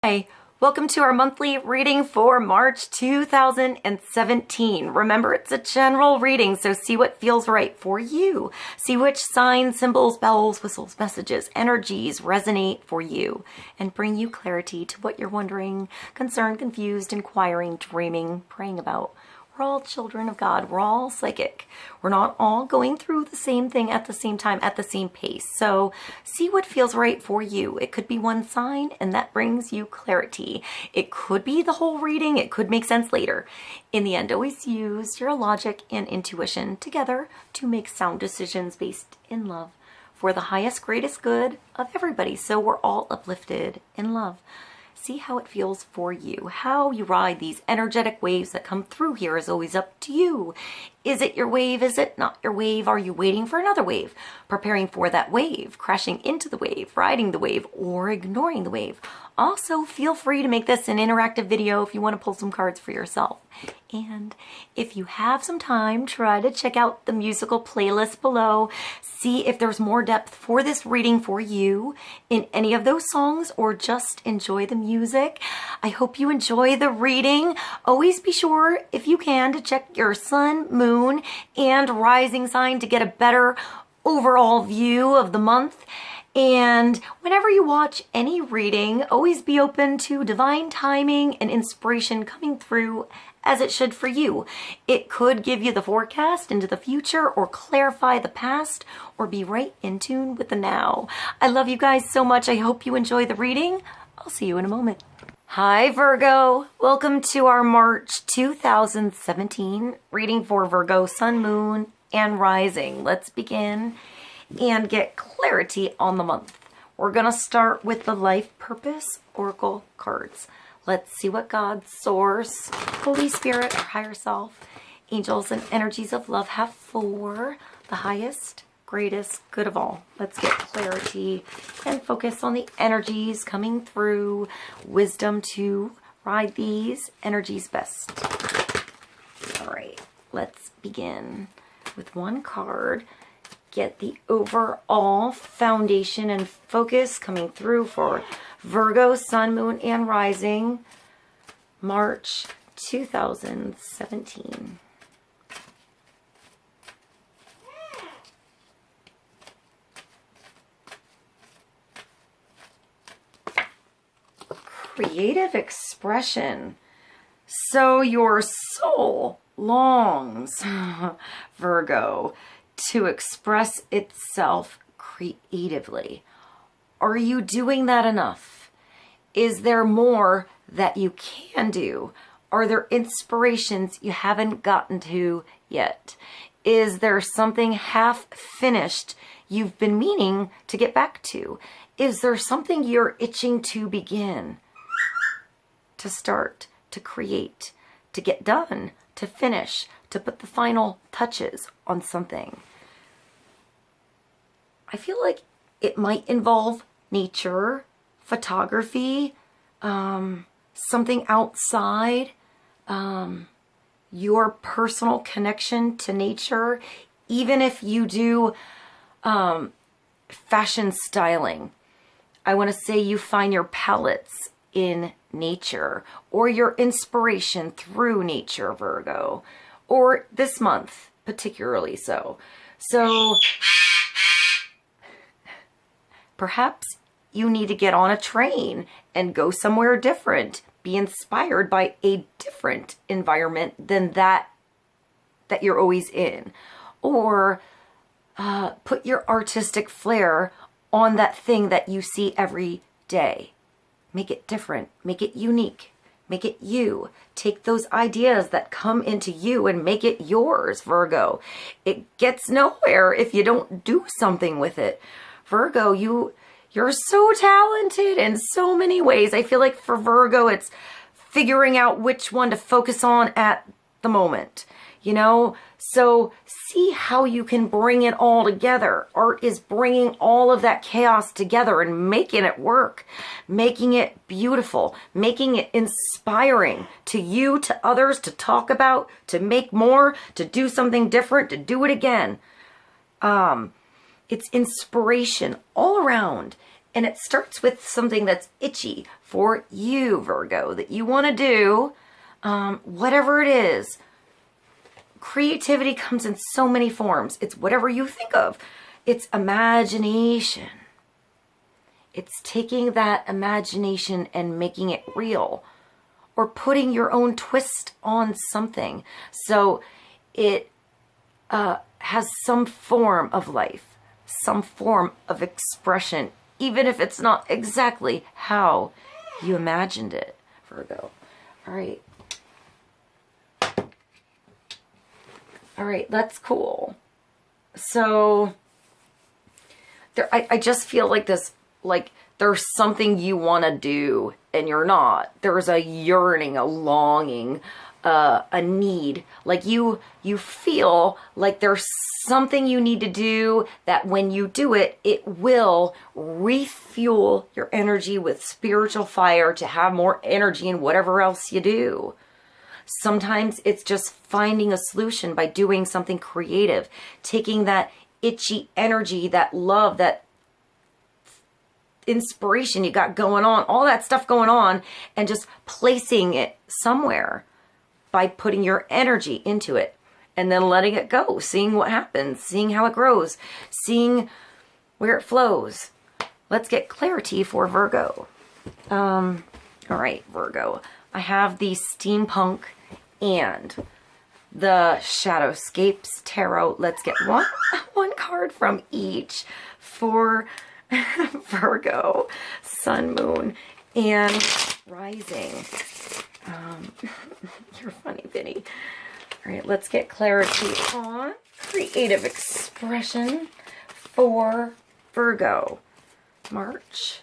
Hi, welcome to our monthly reading for March 2017. Remember, it's a general reading, so see what feels right for you. See which signs, symbols, bells, whistles, messages, energies resonate for you and bring you clarity to what you're wondering, concerned, confused, inquiring, dreaming, praying about. We're all children of God. We're all psychic. We're not all going through the same thing at the same time, at the same pace. So see what feels right for you. It could be one sign and that brings you clarity. It could be the whole reading. It could make sense later. In the end, always use your logic and intuition together to make sound decisions based in love for the highest, greatest good of everybody. So we're all uplifted in love. See how it feels for you. How you ride these energetic waves that come through here is always up to you. Is it your wave? Is it not your wave? Are you waiting for another wave? Preparing for that wave, crashing into the wave, riding the wave, or ignoring the wave? Also, feel free to make this an interactive video if you want to pull some cards for yourself. And if you have some time, try to check out the musical playlist below. See if there's more depth for this reading for you in any of those songs, or just enjoy the music. I hope you enjoy the reading. Always be sure, if you can, to check your sun, moon, and rising sign to get a better overall view of the month. And whenever you watch any reading, always be open to divine timing and inspiration coming through as it should for you. It could give you the forecast into the future, or clarify the past, or be right in tune with the now. I love you guys so much. I hope you enjoy the reading. I'll see you in a moment. Hi Virgo, welcome to our March 2017 reading for Virgo, Sun, Moon, and Rising. Let's begin and get clarity on the month. We're gonna start with the Life Purpose Oracle cards. Let's see what God, Source, Holy Spirit, our higher self, angels, and energies of love have for the highest, greatest good of all. Let's get clarity and focus on the energies coming through. Wisdom to ride these energies best. All right, let's begin with one card. Get the overall foundation and focus coming through for Virgo, Sun, Moon, and Rising, March 2017. Creative expression. So your soul longs, Virgo, to express itself creatively. Are you doing that enough? Is there more that you can do? Are there inspirations you haven't gotten to yet? Is there something half finished you've been meaning to get back to? Is there something you're itching to begin, to start, to create, to get done, to finish, to put the final touches on something? I feel like it might involve nature, photography, something outside, your personal connection to nature. Even if you do fashion styling, I want to say you find your palettes in nature, or your inspiration through nature, Virgo, or this month particularly so. So perhaps you need to get on a train and go somewhere different. Be inspired by a different environment than that you're always in. Or put your artistic flair on that thing that you see every day. Make it different. Make it unique. Make it you. Take those ideas that come into you and make it yours, Virgo. It gets nowhere if you don't do something with it. Virgo, you're so talented in so many ways. I feel like for Virgo, it's figuring out which one to focus on at the moment, you know? So see how you can bring it all together. Art is bringing all of that chaos together and making it work, making it beautiful, making it inspiring to you, to others, to talk about, to make more, to do something different, to do it again. It's inspiration all around. And it starts with something that's itchy for you, Virgo, that you want to do, whatever it is. Creativity comes in so many forms. It's whatever you think of. It's imagination. It's taking that imagination and making it real, or putting your own twist on something. So it has some form of life, some form of expression, even if it's not exactly how you imagined it, Virgo. All right. All right, that's cool. So I just feel like this, like there's something you want to do and you're not. There's a yearning, a longing, a need. Like you feel like there's something you need to do that when you do it, it will refuel your energy with spiritual fire to have more energy in whatever else you do. Sometimes it's just finding a solution by doing something creative, taking that itchy energy, that love, that inspiration you got going on, all that stuff going on, and just placing it somewhere by putting your energy into it and then letting it go, seeing what happens, seeing how it grows, seeing where it flows. Let's get clarity for Virgo. All right, Virgo. I have the steampunk and the Shadowscapes Tarot. Let's get one card from each for Virgo, Sun, Moon, and Rising. You're funny, Vinny. All right, let's get clarity on creative expression for Virgo, March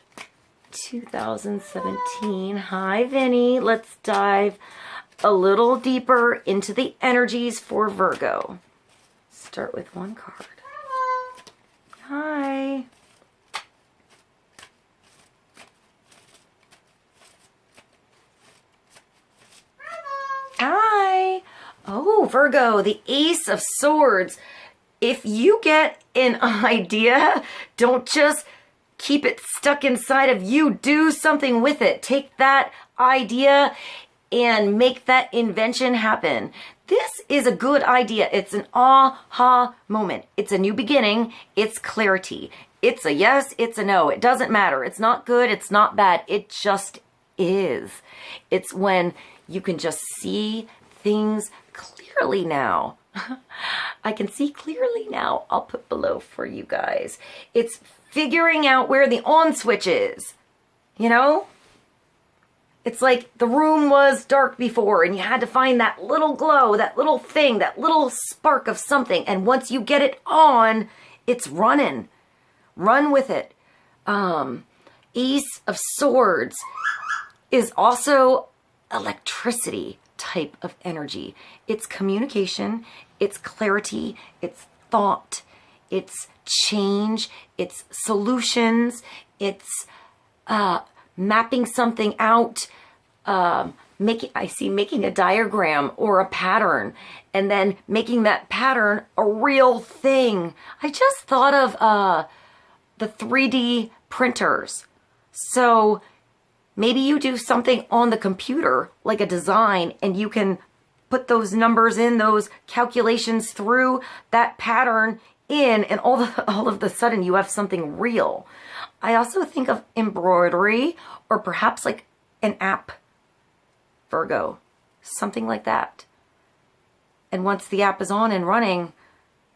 2017. Hi, Vinny. Let's dive a little deeper into the energies for Virgo. Start with one card. Hi. Hi. Oh, Virgo, the Ace of Swords. If you get an idea, don't just keep it stuck inside of you. Do something with it. Take that idea and make that invention happen. This is a good idea. It's an aha moment. It's a new beginning. It's clarity. It's a yes, it's a no. It doesn't matter. It's not good. It's not bad. It just is. It's when you can just see things clearly now. I can see clearly now. I'll put below for you guys. It's figuring out where the on switch is. You know? It's like the room was dark before and you had to find that little glow, that little thing, that little spark of something. And once you get it on, it's running. Run with it. Ace of Swords is also electricity type of energy. It's communication, it's clarity, it's thought, it's change, it's solutions, it's mapping something out, making a diagram or a pattern, and then making that pattern a real thing. I just thought of the 3D printers. So maybe you do something on the computer, like a design, and you can put those numbers in, those calculations through that pattern in, and all of the sudden you have something real. I also think of embroidery, or perhaps like an app, Virgo, something like that. And once the app is on and running,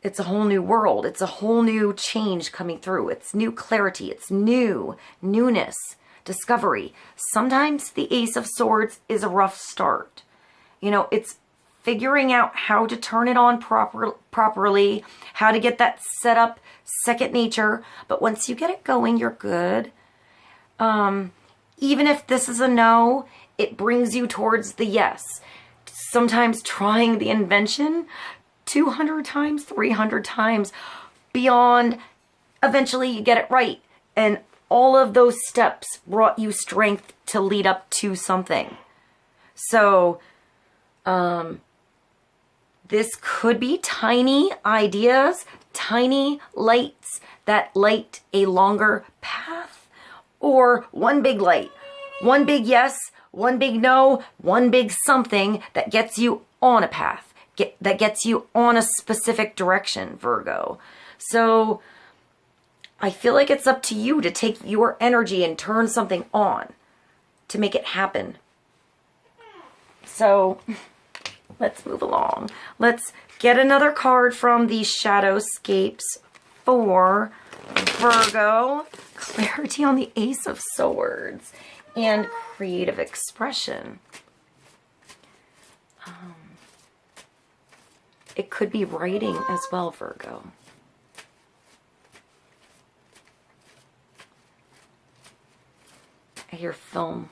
it's a whole new world. It's a whole new change coming through. It's new clarity. It's newness, discovery. Sometimes the Ace of Swords is a rough start. You know, it's figuring out how to turn it on properly, how to get that set up second nature. But once you get it going, you're good. Even if this is a no, it brings you towards the yes. Sometimes trying the invention 200 times, 300 times beyond, eventually you get it right. And all of those steps brought you strength to lead up to something. So, this could be tiny ideas, tiny lights that light a longer path or one big light, one big yes, one big no, one big something that gets you on a path, that gets you on a specific direction, Virgo. So I feel like it's up to you to take your energy and turn something on to make it happen. So let's move along. Let's get another card from the Shadowscapes for Virgo. Clarity on the Ace of Swords and creative expression. It could be writing as well, Virgo. I hear film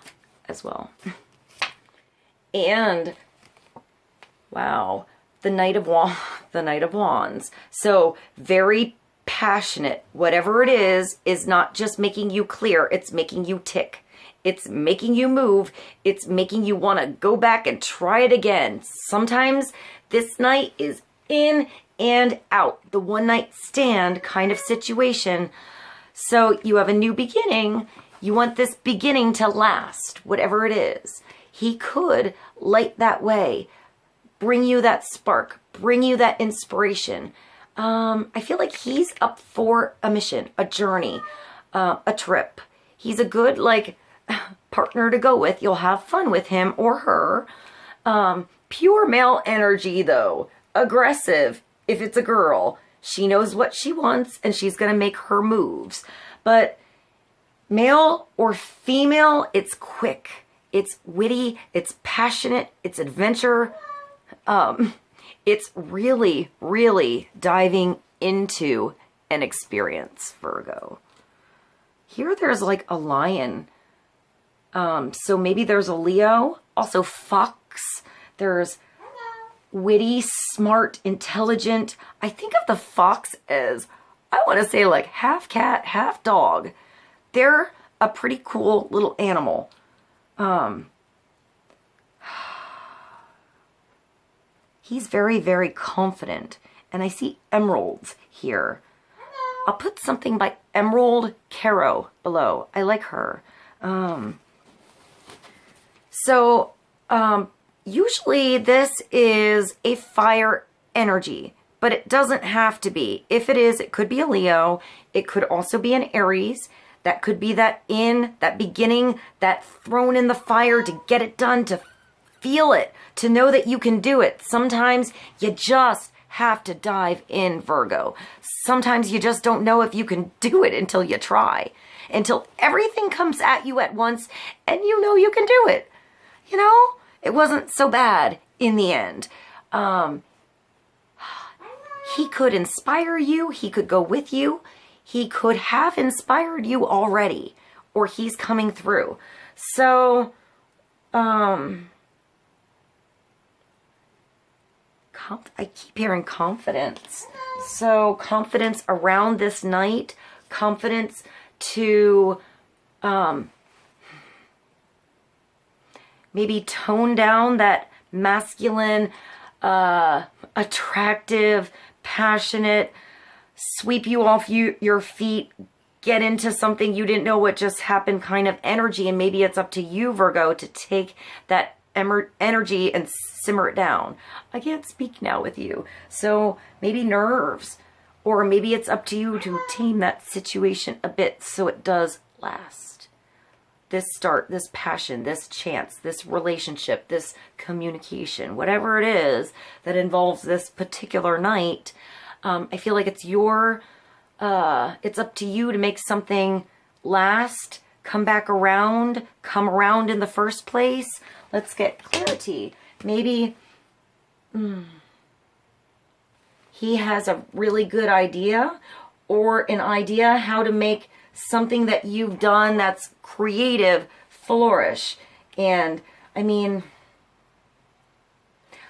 as well. And wow, the Knight of Wands. So very passionate. Whatever it is not just making you clear, it's making you tick. It's making you move. It's making you want to go back and try it again. Sometimes this night is in and out, the one night stand kind of situation. So you have a new beginning. You want this beginning to last, whatever it is. He could light that way, bring you that spark, bring you that inspiration. I feel like he's up for a mission, a journey, a trip. He's a good, like, partner to go with. You'll have fun with him or her. Pure male energy, though. Aggressive, if it's a girl. She knows what she wants, and she's going to make her moves. But male or female, it's quick. It's witty. It's passionate. It's adventure. It's really, really diving into an experience, Virgo. Here there's like a lion. So maybe there's a Leo. Also fox. There's witty, smart, intelligent. I think of the fox as, I want to say like half cat, half dog. They're a pretty cool little animal. He's very, very confident. And I see emeralds here. I'll put something by Emerald Caro below. I like her. Usually this is a fire energy, but it doesn't have to be. If it is, it could be a Leo. It could also be an Aries. That could be that beginning, that thrown in the fire to get it done, to feel it, to know that you can do it. Sometimes you just have to dive in, Virgo. Sometimes you just don't know if you can do it until you try, until everything comes at you at once and you know you can do it. You know, it wasn't so bad in the end. He could inspire you. He could go with you. He could have inspired you already, or he's coming through. So, I keep hearing confidence. So confidence around this night, confidence to maybe tone down that masculine, attractive, passionate, sweep you off your feet, get into something you didn't know what just happened kind of energy. And maybe it's up to you, Virgo, to take that energy and simmer it down. I can't speak now with you. So maybe nerves, or maybe it's up to you to tame that situation a bit so it does last. This start, this passion, this chance, this relationship, this communication, whatever it is that involves this particular night, I feel like it's it's up to you to make something last, come back around, come around in the first place. Let's get clarity. Maybe he has a really good idea, or an idea how to make something that you've done that's creative flourish. And I mean,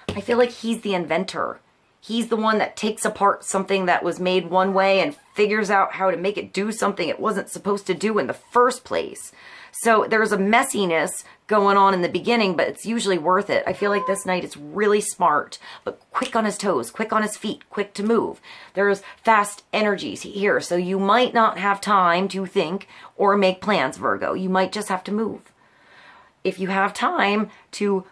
I feel like he's the inventor. He's the one that takes apart something that was made one way and figures out how to make it do something it wasn't supposed to do in the first place. So there's a messiness going on in the beginning, but it's usually worth it. I feel like this Knight is really smart, but quick on his toes, quick on his feet, quick to move. There's fast energies here, so you might not have time to think or make plans, Virgo. You might just have to move. If you have time to,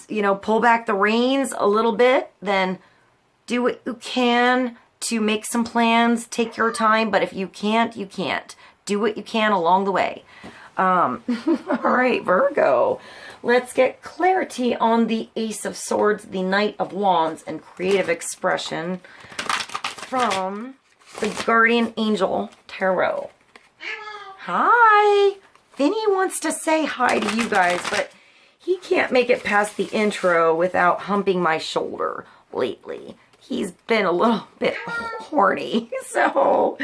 you know, pull back the reins a little bit, then do what you can to make some plans, take your time, but if you can't, you can't. Do what you can along the way. All right, Virgo, let's get clarity on the Ace of Swords, the Knight of Wands, and creative expression from the Guardian Angel Tarot. Hi. Vinny wants to say hi to you guys, but he can't make it past the intro without humping my shoulder lately. He's been a little bit horny, so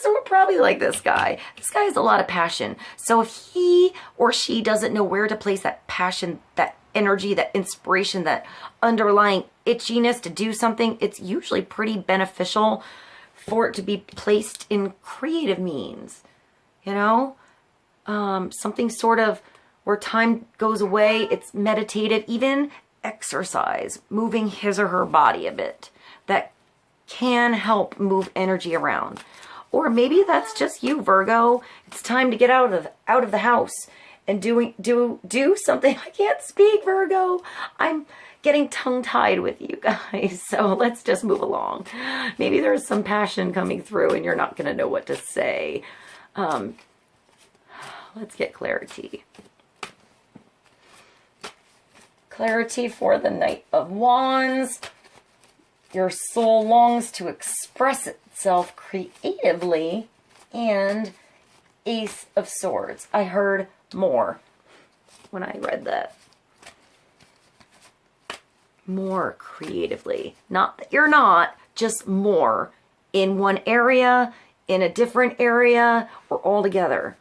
we're probably like this guy. This guy has a lot of passion. So if he or she doesn't know where to place that passion, that energy, that inspiration, that underlying itchiness to do something, it's usually pretty beneficial for it to be placed in creative means, you know? Something sort of where time goes away, it's meditative, even exercise, moving his or her body a bit, that can help move energy around. Or maybe that's just you, Virgo. It's time to get out of the house and do something. I can't speak, Virgo. I'm getting tongue-tied with you guys, so let's just move along. Maybe there's some passion coming through and you're not going to know what to say. Let's get clarity. Clarity for the Knight of Wands. Your soul longs to express itself creatively. And Ace of Swords. I heard more when I read that. More creatively. Not that you're not, just more. In one area, in a different area, or all together.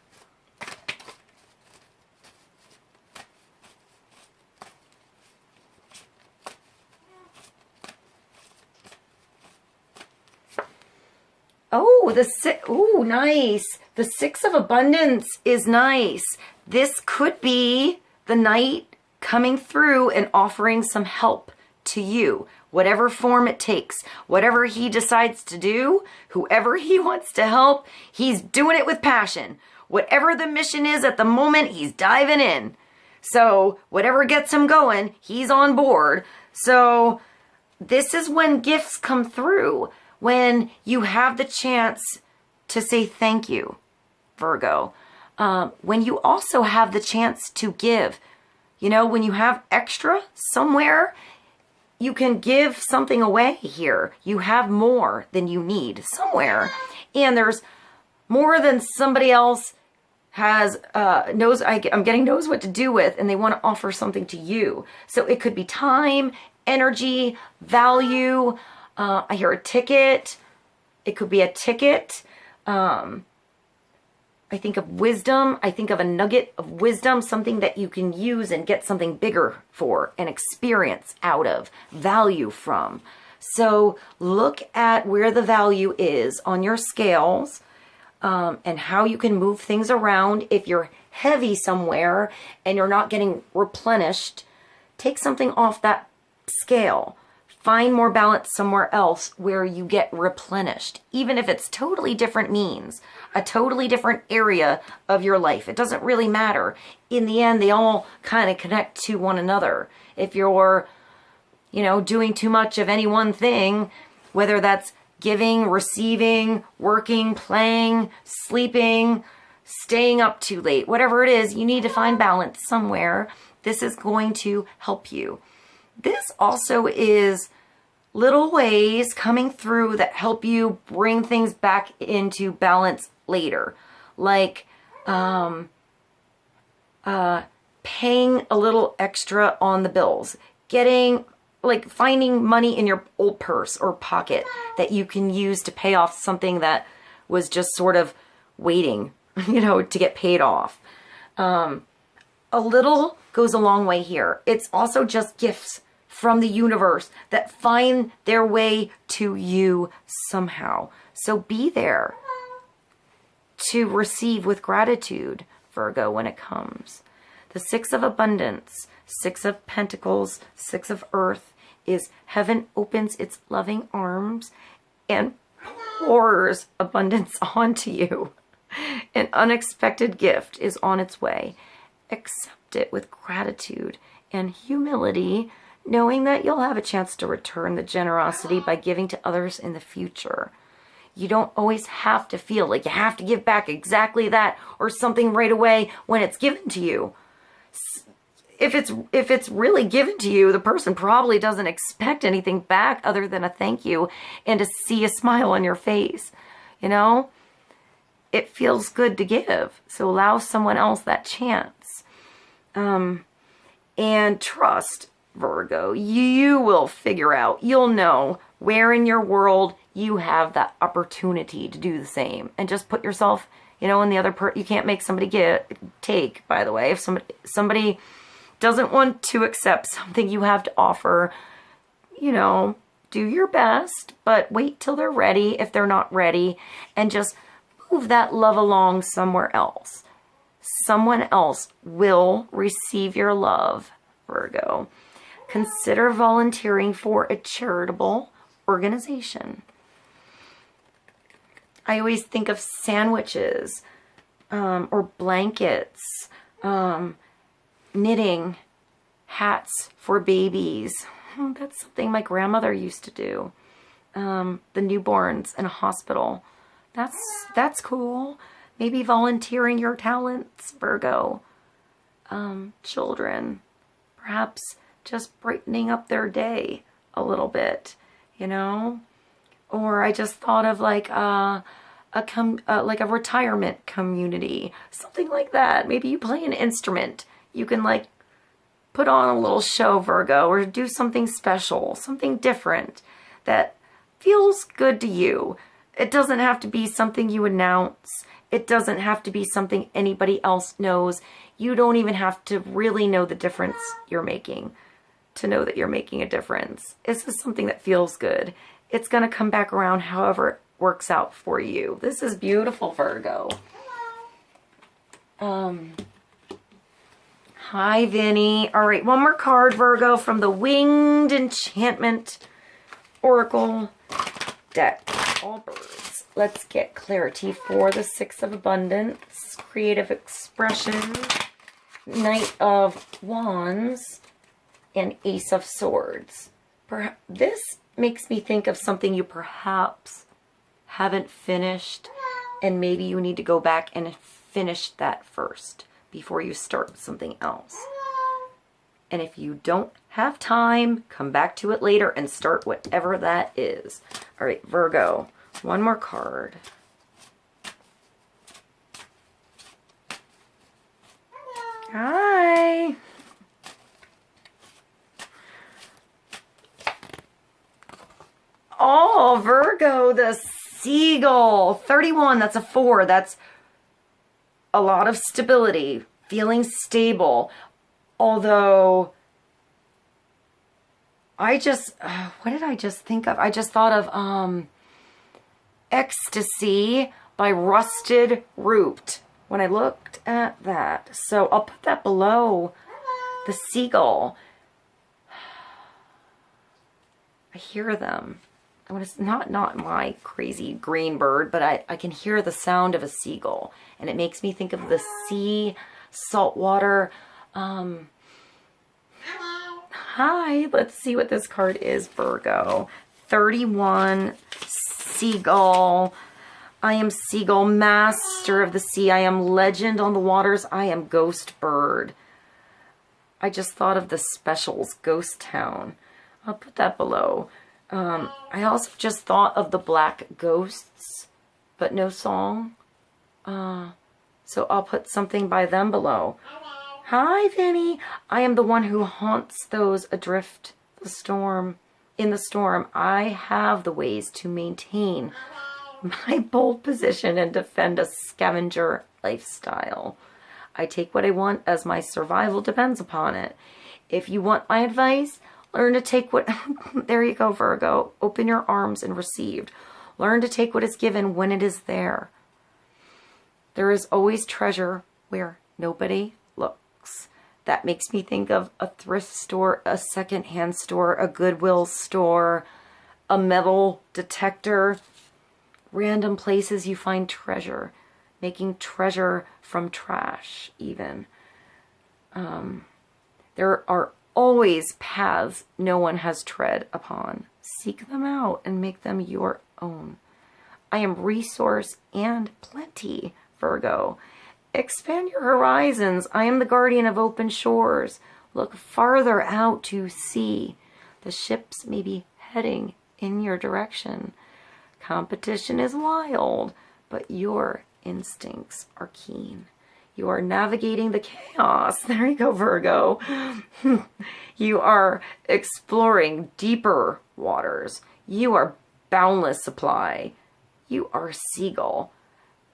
Oh, ooh, nice. The Six of Abundance is nice. This could be the Knight coming through and offering some help to you, whatever form it takes, whatever he decides to do, whoever he wants to help, he's doing it with passion. Whatever the mission is at the moment, he's diving in. So whatever gets him going, he's on board. So this is when gifts come through. When you have the chance to say thank you, Virgo. When you also have the chance to give. You know, when you have extra somewhere, you can give something away here. You have more than you need somewhere. And there's more than somebody else has, knows what to do with, and they want to offer something to you. So it could be time, energy, value. I hear a ticket. It could be a ticket. I think of wisdom. I think of a nugget of wisdom, something that you can use and get something bigger for, and experience out of, value from. So look at where the value is on your scales, and how you can move things around. If you're heavy somewhere and you're not getting replenished, take something off that scale. Find more balance somewhere else where you get replenished, even if it's totally different means, a totally different area of your life. It doesn't really matter. In the end, they all kind of connect to one another. If you're, you know, doing too much of any one thing, whether that's giving, receiving, working, playing, sleeping, staying up too late, whatever it is, you need to find balance somewhere. This is going to help you. This also is little ways coming through that help you bring things back into balance later. Like paying a little extra on the bills. Finding money in your old purse or pocket that you can use to pay off something that was just sort of waiting, you know, to get paid off. A little goes a long way here. It's also just gifts from the universe that find their way to you somehow. So be there to receive with gratitude Virgo, when it comes. The Six of Abundance, Six of Pentacles, Six of Earth is heaven opens its loving arms and pours abundance onto you. An unexpected gift is on its way. Accept it with gratitude and humility, knowing that you'll have a chance to return the generosity by giving to others in the future. You don't always have to feel like you have to give back exactly that or something right away when it's given to you. If it's really given to you, the person probably doesn't expect anything back other than a thank you and to see a smile on your face. You know, it feels good to give. So allow someone else that chance. And trust, Virgo, you will figure out, you'll know where in your world you have that opportunity to do the same. And just put yourself, you know, in the other you can't make somebody take, by the way. If somebody doesn't want to accept something you have to offer, you know, do your best, but wait till they're ready if they're not ready, and just move that love along somewhere else. Someone else will receive your love, Virgo. Consider volunteering for a charitable organization. I always think of sandwiches or blankets, knitting, hats for babies. That's something my grandmother used to do. The newborns in a hospital. That's cool. Maybe volunteering your talents, Virgo. Children, perhaps just brightening up their day a little bit, you know? Or I just thought of like a retirement community, something like that. Maybe you play an instrument. You can like put on a little show, Virgo, or do something special, something different that feels good to you. It doesn't have to be something you announce. It doesn't have to be something anybody else knows. You don't even have to really know the difference you're making to know that you're making a difference. It's just something that feels good. It's going to come back around however it works out for you. This is beautiful, Virgo. Hi, Vinny. All right, one more card, Virgo, from the Winged Enchantment Oracle deck. All birds. Let's get clarity for the Six of Abundance, creative expression, Knight of Wands, and Ace of Swords. This makes me think of something you perhaps haven't finished, and maybe you need to go back and finish that first before you start something else. And if you don't have time, come back to it later and start whatever that is. All right, Virgo, one more card. Hi. Oh, Virgo, the Seagull. 31, that's a 4. That's a lot of stability, feeling stable. Although, what did I just think of? I just thought of Ecstasy by Rusted Root when I looked at that. So I'll put that below the Seagull. I hear them. It's not my crazy green bird, but I can hear the sound of a seagull. And it makes me think of the sea, salt water. Hi, let's see what this card is, Virgo. 31, Seagull. I am Seagull, master of the sea. I am legend on the waters. I am ghost bird. I just thought of the Specials, Ghost Town. I'll put that below. I also just thought of the Black Ghosts, but no song. So I'll put something by them below. Hi, Vinny. I am the one who haunts those adrift in the storm. I have the ways to maintain my bold position and defend a scavenger lifestyle. I take what I want as my survival depends upon it. If you want my advice, learn to take what... There you go, Virgo. Open your arms and receive. Learn to take what is given when it is there. There is always treasure where nobody looks. That makes me think of a thrift store, a secondhand store, a Goodwill store, a metal detector, random places you find treasure, making treasure from trash even. There are always paths no one has tread upon. Seek them out and make them your own. I am resource and plenty, Virgo. Expand your horizons. I am the guardian of open shores. Look farther out to sea. The ships may be heading in your direction. Competition is wild, but your instincts are keen. You are navigating the chaos. There you go, Virgo. You are exploring deeper waters. You are boundless supply. You are Seagull.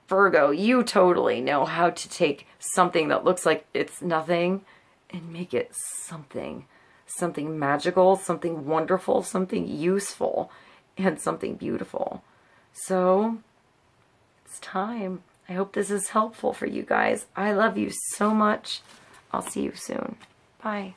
Virgo, you totally know how to take something that looks like it's nothing and make it something. Something magical, something wonderful, something useful, and something beautiful. So, it's time. I hope this is helpful for you guys. I love you so much. I'll see you soon. Bye.